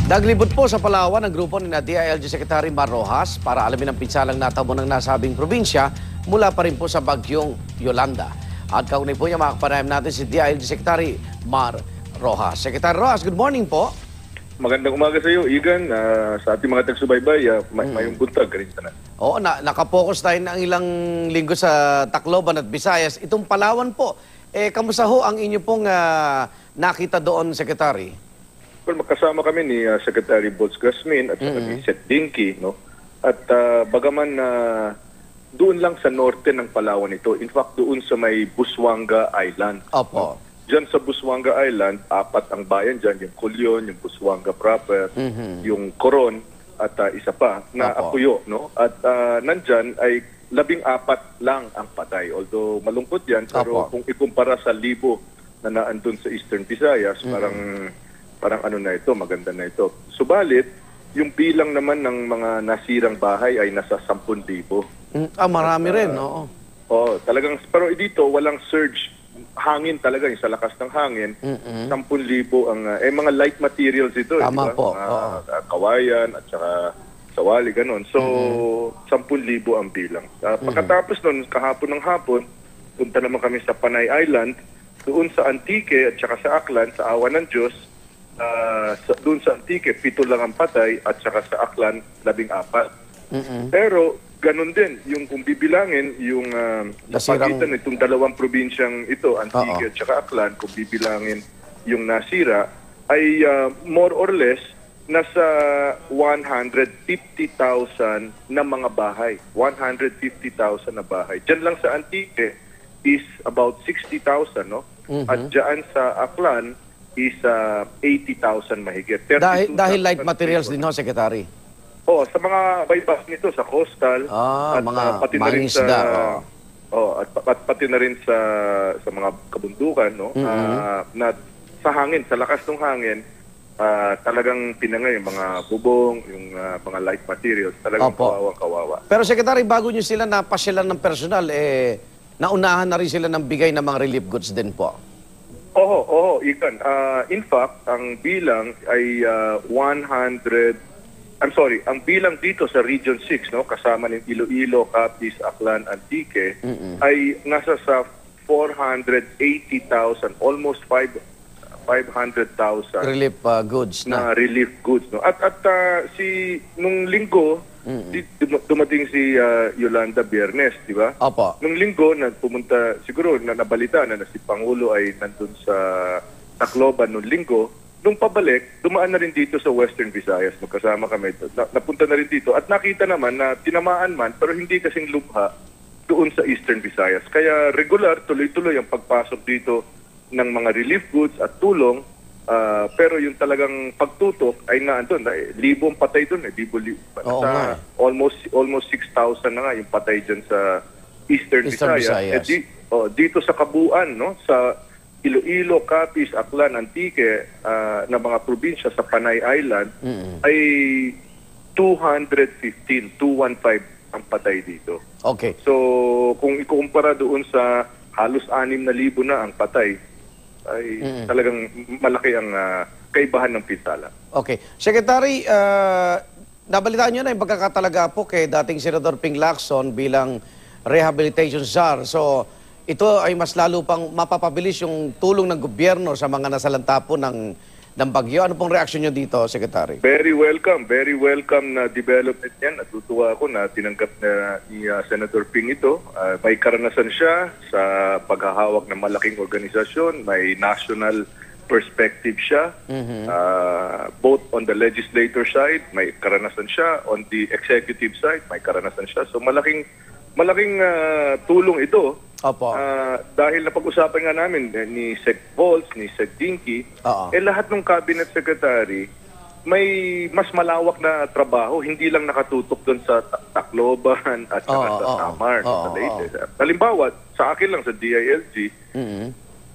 Naglibot po sa Palawan ang grupo ni DILG Secretary Mar Rojas para alamin ang pinsalang natamo ng nasabing probinsya mula pa rin po sa bagyong Yolanda. At kaunay po niya makakapanayam natin si DILG Secretary Mar Rojas. Secretary Rojas, good morning po. Magandang umaga sa iyo, Igan. Sa ating mga tagsubaybay, mayong buntag rin sana. Oo, nakapokus tayo ng ilang linggo sa Tacloban at Visayas. Itong Palawan po, kamusta ho ang inyo pong nakita doon, Secretary? Well, magkasama kami ni Secretary Bots Gasmin at saka ni Seth Dinky, no? At bagaman doon lang sa norte ng Palawan ito, in fact doon sa may Busuanga Island. Opo. Diyan sa Busuanga Island, 4 ang bayan dyan, yung Culyon, yung Busuanga proper, yung Coron, at isa pa na Apuyo, no? At nandyan ay 14 lang ang patay. Although malungkot yan, pero kung ikumpara sa libo na naandun sa Eastern Visayas, parang ano na ito, maganda na ito. Subalit, yung bilang naman ng mga nasirang bahay ay nasa 10,000. Marami rin, oo. Oh, talagang, pero dito walang surge. Hangin talaga, yung sa lakas ng hangin. 10,000 ang, mga light materials ito. Tama po. Kawayan at saka sawali, ganon. So, 10,000 ang bilang. Pagkatapos nun, kahapon ng hapon, punta naman kami sa Panay Island, doon sa Antique at saka sa Aklan, sa Awa ng Diyos. Doon sa Antique, 7 lang ang patay at saka sa Aklan, 14. Pero ganun din, yung kung bibilangin, yung pagitan itong dalawang probinsyang ito, Antique at saka Aklan, kung bibilangin yung nasira, ay more or less nasa 150,000 na mga bahay. 150,000 na bahay. Diyan lang sa Antique is about 60,000, no? At diyan sa Aklan is 80,000 mahigit. Dahil light materials din ho, Secretary? Sa mga bypass nito, sa coastal, at mga pati na rin sa at pati na rin sa mga kabundukan, no? Na sa hangin, sa lakas ng hangin, talagang pinangay yung mga bubong, yung mga light materials, talagang kawawa. Pero Secretary, bago nyo sila napasyalan ng personal, naunahan na rin sila ng bigay ng mga relief goods din po. Oo, Ikan. In fact, ang bilang ay ang bilang dito sa Region 6, no, kasama ng Iloilo, Capiz, Aklan, Antique, ay nasa sa 480,000, almost 500,000 relief goods na relief goods, no. At nung linggo, dumating si Yolanda Biyernes, di ba? Opo. Nung linggo, pumunta, siguro nabalita na si Pangulo ay nandun sa Tacloban nung linggo. Nung pabalik, dumaan na rin dito sa Western Visayas. Magkasama kami. Napunta na rin dito. At nakita naman na tinamaan man, pero hindi kasing lubha doon sa Eastern Visayas. Kaya regular, tuloy-tuloy ang pagpasok dito ng mga relief goods at tulong. Pero yung talagang pagtutok ay naandun. Libong patay doon. Almost 6,000 na nga yung patay dyan sa Eastern Visayas. Dito sa kabuuan, no, sa Iloilo, Capiz, Aklan, Antique na mga probinsya sa Panay Island ay 215 ang patay dito. Okay. So, kung ikukumpara doon sa halos 6,000 na ang patay, ay talagang malaki ang kaibahan ng pinsala. Okay. Secretary, nabalitaan nyo na yung pagkakatalaga po kay dating Senador Ping Lacson bilang rehabilitation czar. So, ito ay mas lalo pang mapapabilis yung tulong ng gobyerno sa mga nasalanta po ng bagyo. Ano pong reaksyon nyo dito, Secretary? Very welcome na development yan. Natutuwa ako na tinanggap na ni Senator Ping ito. May karanasan siya sa paghahawak ng malaking organisasyon. May national perspective siya. Both on the legislator side, may karanasan siya. On the executive side, may karanasan siya. So malaking tulong ito. Dahil napag-usapan nga namin ni Sec. Volz, ni Sec. Dinky, lahat ng cabinet secretary may mas malawak na trabaho, hindi lang nakatutok doon sa Tacloban at sa Samar, sa Leyte. Halimbawa, sa akin lang sa DILG,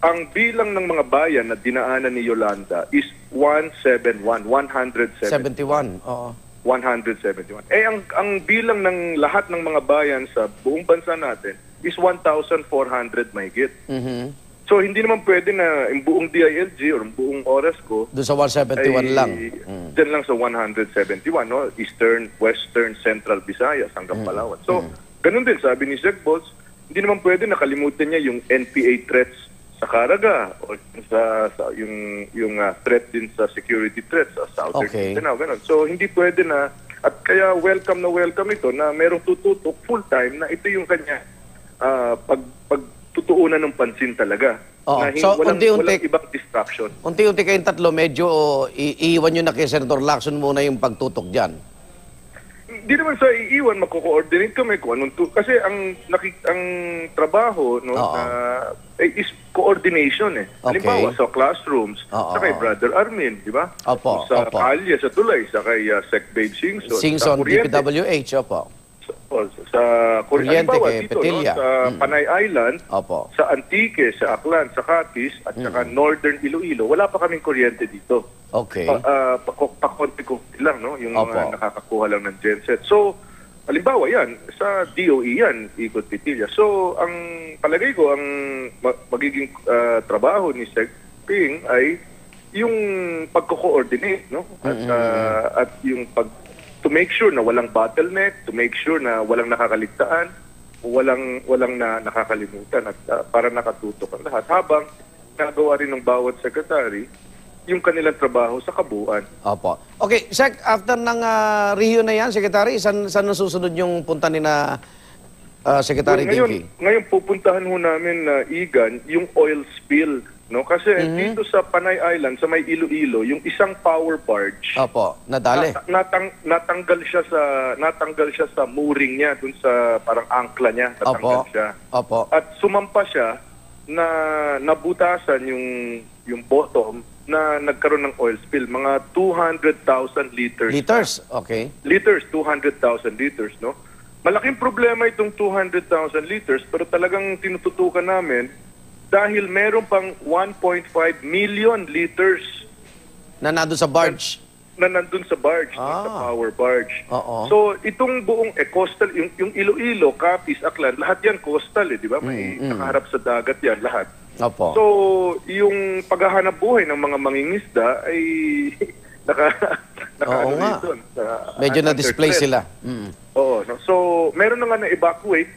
ang bilang ng mga bayan na dinaanan ni Yolanda is 171. 171. Ang bilang ng lahat ng mga bayan sa buong bansa natin is 1,400 mahigit. So hindi naman pwede na yung buong DILG or yung buong oras ko Doon sa 171 lang. dyan lang sa 171, no? Eastern, Western, Central Visayas hanggang Palawan. So, ganun din, sabi ni Sec Bols, hindi naman pwede nakalimutan niya yung NPA threats sa Caraga o yung threat din sa security threats sa Southern Mindanao, ganun. So, hindi pwede na, at kaya welcome na welcome ito na merong tututok full-time na ito yung kanya pagtutuunan ng pansin talaga. Oo. Na So, walang unti-unti- ibang distraction. Unti-unti kayong tatlo, medyo iiwan nyo na kay Senator Lacson muna yung pagtutok dyan. Hindi naman sa iiwan, magko-coordinate kami kung anong kasi ang trabaho no is coordination eh. Halimbawa sa classrooms, sa kay Brother Armin, di ba? Sa kalye, sa tulay, sa kay Sec Babe Singson, Singson, sa Kuryente. DPWH, opo. Sa Kuryente, halimbawa kay dito, Petilla. no, sa Panay Island, Opo. sa Antique, sa Aklan, sa Catis, at saka Northern Iloilo, wala pa kaming kuryente dito. Okay. Pakonti-konti lang, no? Yung mga nakakakuha lang ng genset. So, halimbawa yan, sa DOE yan, Ikot Petilla. So, ang palagay ko, ang magiging trabaho ni Sec Ping ay yung pagko-coordinate, no? At yung to make sure na walang bottleneck, to make sure na walang nakakaligtaan, walang na nakakalimutan at para nakatutok ang lahat. Habang nagawa rin ng bawat secretary yung kanilang trabaho sa kabuuan. Opo. Okay, Sec, after ng Rio na yan, Secretary, saan nasusunod yung punta ni na Secretary Dinky? Ngayon pupuntahan ho namin na Igan yung oil spill, no? Kasi dito sa Panay Island, sa may Iloilo, yung isang power barge. Opo, nadali. Natanggal siya sa mooring niya dun sa parang angkla niya, natanggal siya. Opo. At sumampa siya na nabutasan yung bottom na nagkaroon ng oil spill, mga 200,000 liters. Liters, okay. Liters, 200,000 liters, no? Malaking problema itong 200,000 liters, pero talagang tinututukan namin dahil meron pang 1.5 million liters Na nandun sa barge. na nandun sa barge, sa power barge. So, itong buong coastal, yung Iloilo, Capiz, Aklan, lahat yan coastal, di ba? May nakaharap sa dagat yan, lahat. Opo. So, yung paghahanap buhay ng mga mangingisda ay Oo nga. Medyo na-display sila. Oo. No? So, meron na nga na-evacuate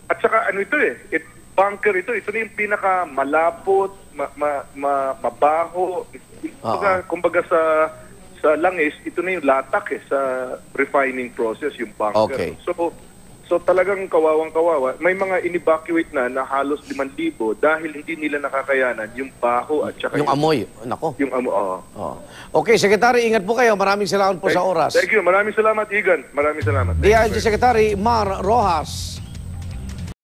at saka ano ito bunker ito. Ito na yung pinaka-malapot, mabaho. Kumbaga sa langis, ito na yung latak sa refining process, yung bunker. Okay. So talagang kawawang-kawawa. May mga in-evacuate na halos 5,000 dahil hindi nila nakakayanan yung baho at saka yung amoy. Nako. Yung amoy, Okay, Secretary, ingat po kayo. Maraming salamat po sa oras. Thank you. Maraming salamat, Igan. Maraming salamat. DILG Secretary Mar Rojas.